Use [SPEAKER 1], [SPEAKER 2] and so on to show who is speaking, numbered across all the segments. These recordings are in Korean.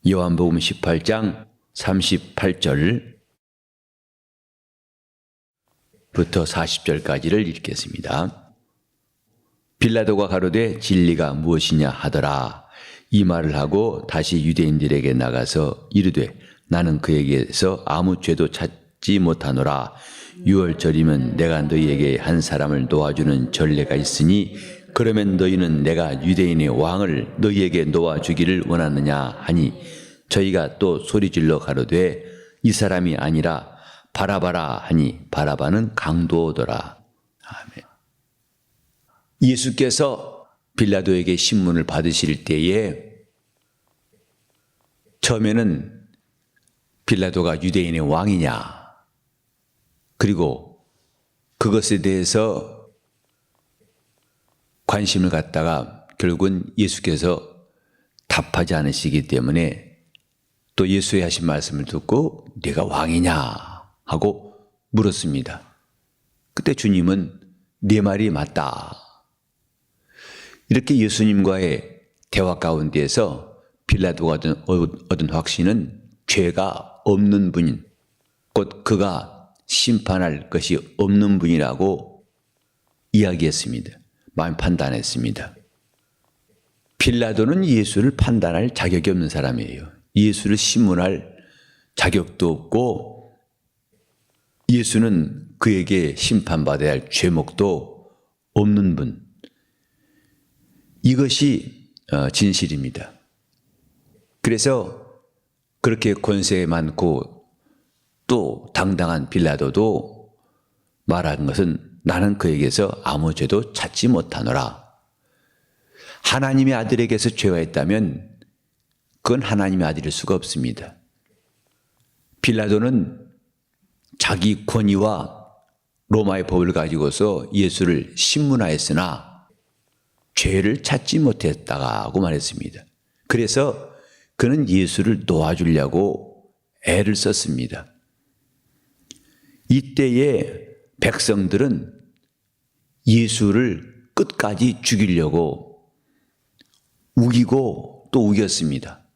[SPEAKER 1] 요한복음 18장 38절부터 40절까지를 읽겠습니다. 빌라도가 가로되 진리가 무엇이냐 하더라. 이 말을 하고 다시 유대인들에게 나가서 이르되 나는 그에게서 아무 죄도 찾지 못하노라. 유월절이면 내가 너희에게 한 사람을 놓아주는 전례가 있으니 그러면 너희는 내가 유대인의 왕을 너희에게 놓아주기를 원하느냐 하니 저희가 또 소리질러 가로되 이 사람이 아니라 바라바라 하니 바라바는 강도더라. 아멘. 예수께서 빌라도에게 신문을 받으실 때에 처음에는 빌라도가 유대인의 왕이냐, 그리고 그것에 대해서 관심을 갖다가 결국은 예수께서 답하지 않으시기 때문에 또 예수의 하신 말씀을 듣고 네가 왕이냐 하고 물었습니다. 그때 주님은 네 말이 맞다. 이렇게 예수님과의 대화 가운데에서 빌라도가 얻은 확신은 죄가 없는 분인, 곧 그가 심판할 것이 없는 분이라고 이야기했습니다. 마음 판단했습니다. 빌라도는 예수를 판단할 자격이 없는 사람이에요. 예수를 신문할 자격도 없고 예수는 그에게 심판받아야 할 죄목도 없는 분. 이것이 진실입니다. 그래서 그렇게 권세 많고 또 당당한 빌라도도 말한 것은 나는 그에게서 아무 죄도 찾지 못하노라. 하나님의 아들에게서 죄가 있다면 그건 하나님의 아들일 수가 없습니다. 빌라도는 자기 권위와 로마의 법을 가지고서 예수를 신문하였으나 죄를 찾지 못했다고 말했습니다. 그래서 그는 예수를 놓아주려고 애를 썼습니다. 이때에 백성들은 예수를 끝까지 죽이려고 우기고 또 우겼습니다.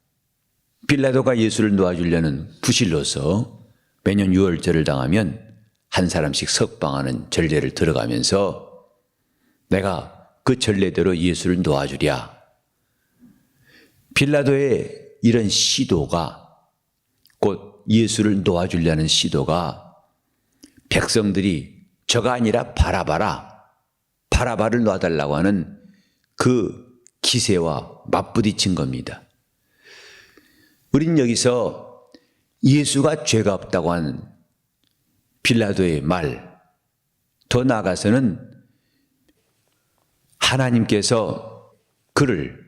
[SPEAKER 1] 빌라도가 예수를 놓아주려는 부실로서 매년 유월절을 당하면 한 사람씩 석방하는 전례를 들어가면서 내가 그 전례대로 예수를 놓아주랴. 빌라도의 이런 시도가, 곧 예수를 놓아주려는 시도가 백성들이 저가 아니라 바라바를 놔달라고 하는 그 기세와 맞부딪힌 겁니다. 우린 여기서 예수가 죄가 없다고 하는 빌라도의 말, 더 나아가서는 하나님께서 그를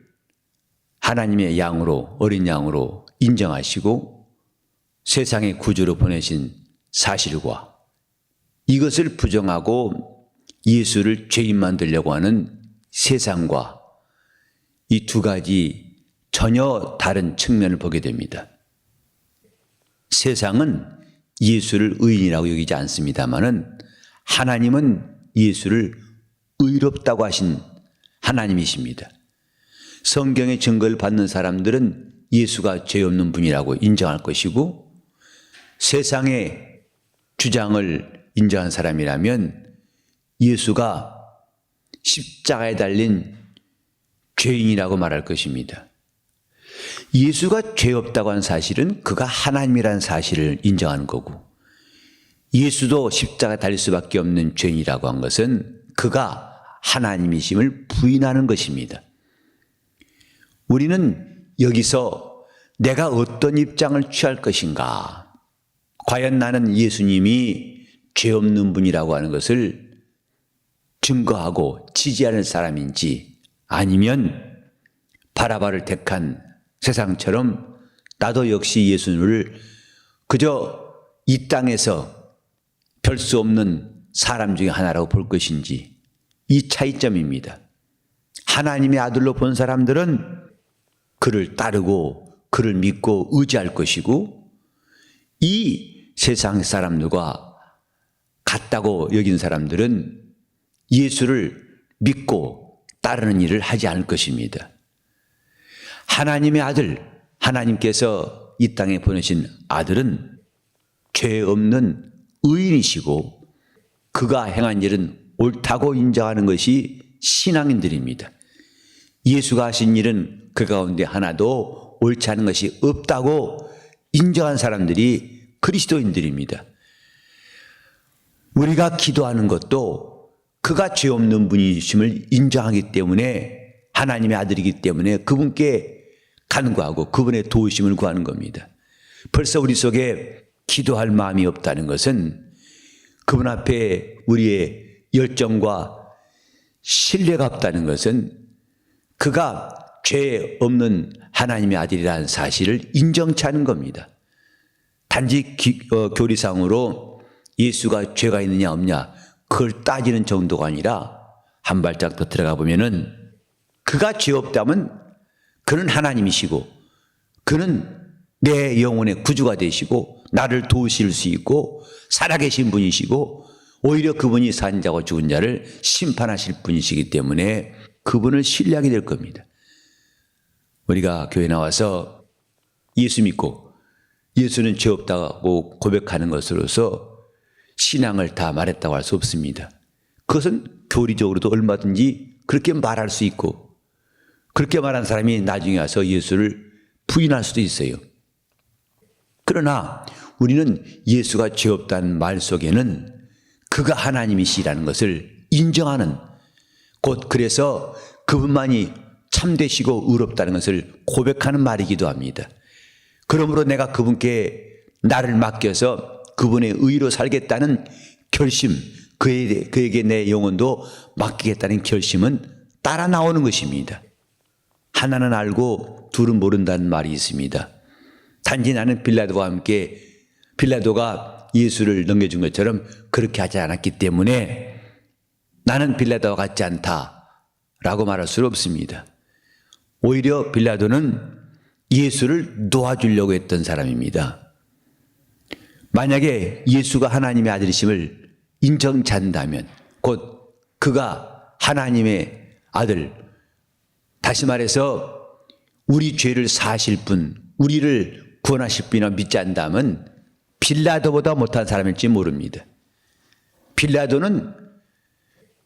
[SPEAKER 1] 하나님의 양으로, 어린 양으로 인정하시고 세상의 구주로 보내신 사실과 이것을 부정하고 예수를 죄인 만들려고 하는 세상과 이 두 가지 전혀 다른 측면을 보게 됩니다. 세상은 예수를 의인이라고 여기지 않습니다마는 하나님은 예수를 의롭다고 하신 하나님이십니다. 성경의 증거를 받는 사람들은 예수가 죄 없는 분이라고 인정할 것이고 세상의 주장을 인정한 사람이라면 예수가 십자가에 달린 죄인이라고 말할 것입니다. 예수가 죄 없다고 하는 사실은 그가 하나님이라는 사실을 인정하는 거고 예수도 십자가에 달릴 수밖에 없는 죄인이라고 한 것은 그가 하나님이심을 부인하는 것입니다. 우리는 여기서 내가 어떤 입장을 취할 것인가? 과연 나는 예수님이 죄 없는 분이라고 하는 것을 증거하고 지지하는 사람인지 아니면 바라바를 택한 세상처럼 나도 역시 예수를 그저 이 땅에서 별 수 없는 사람 중에 하나라고 볼 것인지 이 차이점입니다. 하나님의 아들로 본 사람들은 그를 따르고 그를 믿고 의지할 것이고 이 세상 사람들과 같다고 여긴 사람들은 예수를 믿고 따르는 일을 하지 않을 것입니다. 하나님의 아들, 하나님께서 이 땅에 보내신 아들은 죄 없는 의인이시고 그가 행한 일은 옳다고 인정하는 것이 신앙인들입니다. 예수가 하신 일은 그 가운데 하나도 옳지 않은 것이 없다고 인정한 사람들이 그리스도인들입니다. 우리가 기도하는 것도 그가 죄 없는 분이심을 인정하기 때문에 하나님의 아들이기 때문에 그분께 간구하고 그분의 도우심을 구하는 겁니다. 벌써 우리 속에 기도할 마음이 없다는 것은 그분 앞에 우리의 열정과 신뢰가 없다는 것은 그가 죄 없는 하나님의 아들이라는 사실을 인정치 않은 겁니다. 단지 교리상으로 예수가 죄가 있느냐 없냐 그걸 따지는 정도가 아니라 한 발짝 더 들어가 보면은 그가 죄 없다면 그는 하나님이시고 그는 내 영혼의 구주가 되시고 나를 도우실 수 있고 살아계신 분이시고 오히려 그분이 산 자고 죽은 자를 심판하실 분이시기 때문에 그분을 신뢰하게 될 겁니다. 우리가 교회 나와서 예수 믿고 예수는 죄 없다고 고백하는 것으로서 신앙을 다 말했다고 할 수 없습니다. 그것은 교리적으로도 얼마든지 그렇게 말할 수 있고 그렇게 말한 사람이 나중에 와서 예수를 부인할 수도 있어요. 그러나 우리는 예수가 죄 없다는 말 속에는 그가 하나님이시라는 것을 인정하는 곧 그래서 그분만이 참되시고 의롭다는 것을 고백하는 말이기도 합니다. 그러므로 내가 그분께 나를 맡겨서 그분의 의로 살겠다는 결심, 그에게 내 영혼도 맡기겠다는 결심은 따라 나오는 것입니다. 하나는 알고 둘은 모른다는 말이 있습니다. 단지 나는 빌라도와 함께 빌라도가 예수를 넘겨준 것처럼 그렇게 하지 않았기 때문에 나는 빌라도와 같지 않다라고 말할 수 없습니다. 오히려 빌라도는 예수를 놓아주려고 했던 사람입니다. 만약에 예수가 하나님의 아들이심을 인정치 않는다면 곧 그가 하나님의 아들, 다시 말해서 우리 죄를 사하실 분, 우리를 구원하실 분이라 믿지 않다면 빌라도보다 못한 사람일지 모릅니다. 빌라도는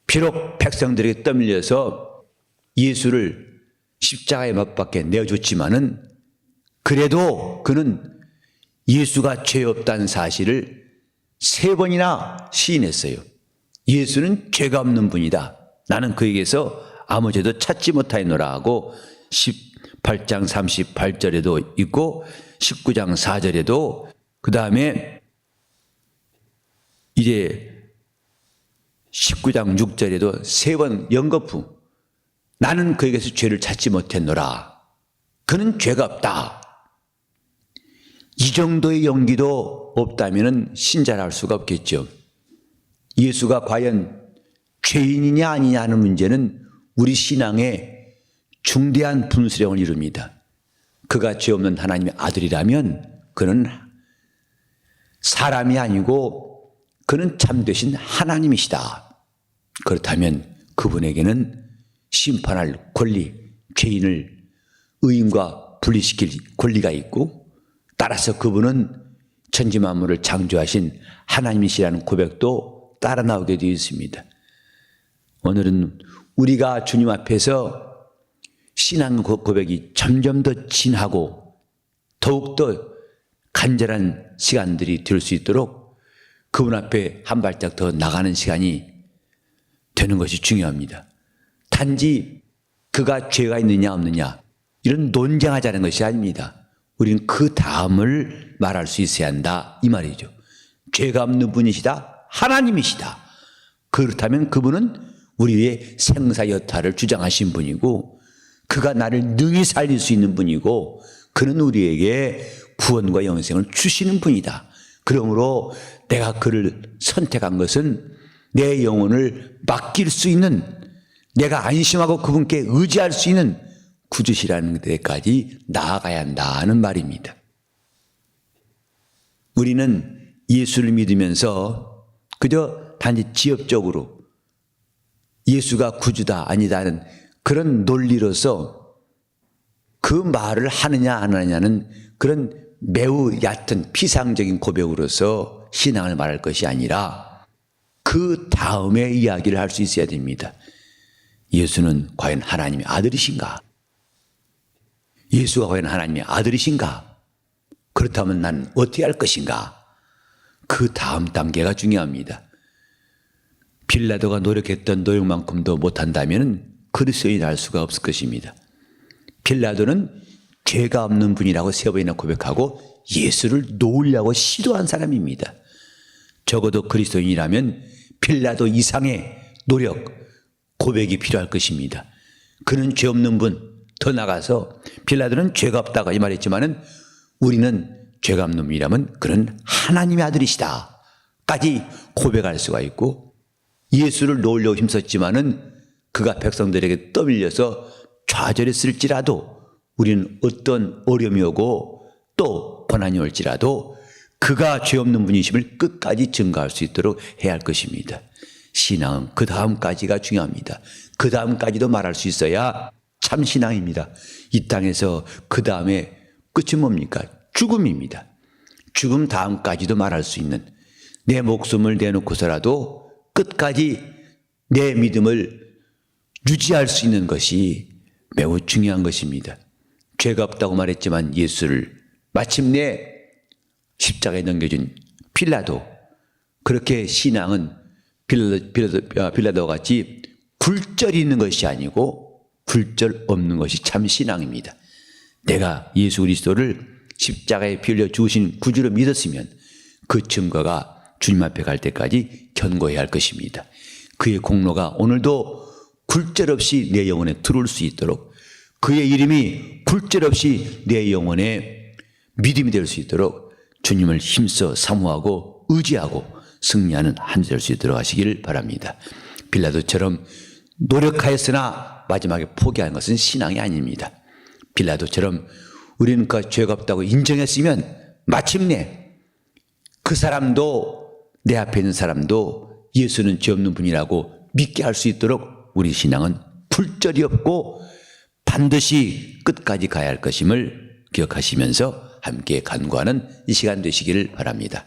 [SPEAKER 1] 비록 백성들에게 떠밀려서 예수를 십자가에 못 박게 내어줬지만은 그래도 그는 예수가 죄 없다는 사실을 3번이나 시인했어요. 예수는 죄가 없는 분이다. 나는 그에게서 아무 죄도 찾지 못하였노라 하고 18장 38절에도 있고 19장 4절에도 그 다음에 이제 19장 6절에도 3번 연거푸 나는 그에게서 죄를 찾지 못했노라. 그는 죄가 없다. 이 정도의 용기도 없다면 신자를 할 수가 없겠죠. 예수가 과연 죄인이냐 아니냐 하는 문제는 우리 신앙의 중대한 분수령을 이룹니다. 그가 죄 없는 하나님의 아들이라면 그는 사람이 아니고 그는 참되신 하나님이시다. 그렇다면 그분에게는 심판할 권리, 죄인을 의인과 분리시킬 권리가 있고 따라서 그분은 천지만물을 창조하신 하나님이시라는 고백도 따라 나오게 되어 있습니다. 오늘은 우리가 주님 앞에서 신앙 고백이 점점 더 진하고 더욱더 간절한 시간들이 될 수 있도록 그분 앞에 한 발짝 더 나가는 시간이 되는 것이 중요합니다. 단지 그가 죄가 있느냐 없느냐 이런 논쟁하자는 것이 아닙니다. 우리는 그 다음을 말할 수 있어야 한다 이 말이죠. 죄가 없는 분이시다. 하나님이시다. 그렇다면 그분은 우리의 생사여타를 주장하신 분이고 그가 나를 능히 살릴 수 있는 분이고 그는 우리에게 구원과 영생을 주시는 분이다. 그러므로 내가 그를 선택한 것은 내 영혼을 맡길 수 있는 내가 안심하고 그분께 의지할 수 있는 구주시라는 데까지 나아가야 한다는 말입니다. 우리는 예수를 믿으면서 그저 단지 지엽적으로 예수가 구주다 아니다는 그런 논리로서 그 말을 하느냐 안 하느냐는 그런 매우 얕은 피상적인 고백으로서 신앙을 말할 것이 아니라 그 다음에 이야기를 할 수 있어야 됩니다. 예수는 과연 하나님의 아들이신가? 예수가 과연 하나님의 아들이신가? 그렇다면 나는 어떻게 할 것인가? 그 다음 단계가 중요합니다. 빌라도가 노력했던 노력만큼도 못한다면 그리스도인이 할 수가 없을 것입니다. 빌라도는 죄가 없는 분이라고 3번이나 고백하고 예수를 놓으려고 시도한 사람입니다. 적어도 그리스도인이라면 빌라도 이상의 노력, 고백이 필요할 것입니다. 그는 죄 없는 분, 더 나가서 빌라도는 죄가 없다고 이 말했지만은 우리는 죄가 없는 분이라면 그는 하나님의 아들이시다 까지 고백할 수가 있고, 예수를 놓으려고 힘썼지만은 그가 백성들에게 떠밀려서 좌절했을지라도 우리는 어떤 어려움이 오고 또 고난이 올지라도 그가 죄 없는 분이심을 끝까지 증거할 수 있도록 해야 할 것입니다. 신앙은 그 다음까지가 중요합니다. 그 다음까지도 말할 수 있어야 참 신앙입니다. 이 땅에서 그 다음에 끝이 뭡니까? 죽음입니다. 죽음 다음까지도 말할 수 있는, 내 목숨을 내놓고서라도 끝까지 내 믿음을 유지할 수 있는 것이 매우 중요한 것입니다. 죄가 없다고 말했지만 예수를 마침내 십자가에 넘겨준 빌라도, 그렇게 신앙은 빌라도 같이 굴절이 있는 것이 아니고 굴절 없는 것이 참 신앙입니다. 내가 예수 그리스도를 십자가에 피 흘려 죽으신 구주로 믿었으면 그 증거가 주님 앞에 갈 때까지 견고해야 할 것입니다. 그의 공로가 오늘도 굴절 없이 내 영혼에 들어올 수 있도록, 그의 이름이 굴절 없이 내 영혼에 믿음이 될 수 있도록 주님을 힘써 사모하고 의지하고 승리하는 한 주 될 수 있도록 하시기를 바랍니다. 빌라도처럼 노력하였으나 마지막에 포기하는 것은 신앙이 아닙니다. 빌라도처럼 우리는 그 죄가 없다고 인정했으면 마침내 그 사람도, 내 앞에 있는 사람도 예수는 죄 없는 분이라고 믿게 할 수 있도록 우리 신앙은 굴절이 없고 반드시 끝까지 가야 할 것임을 기억하시면서 함께 간구하는 이 시간 되시기를 바랍니다.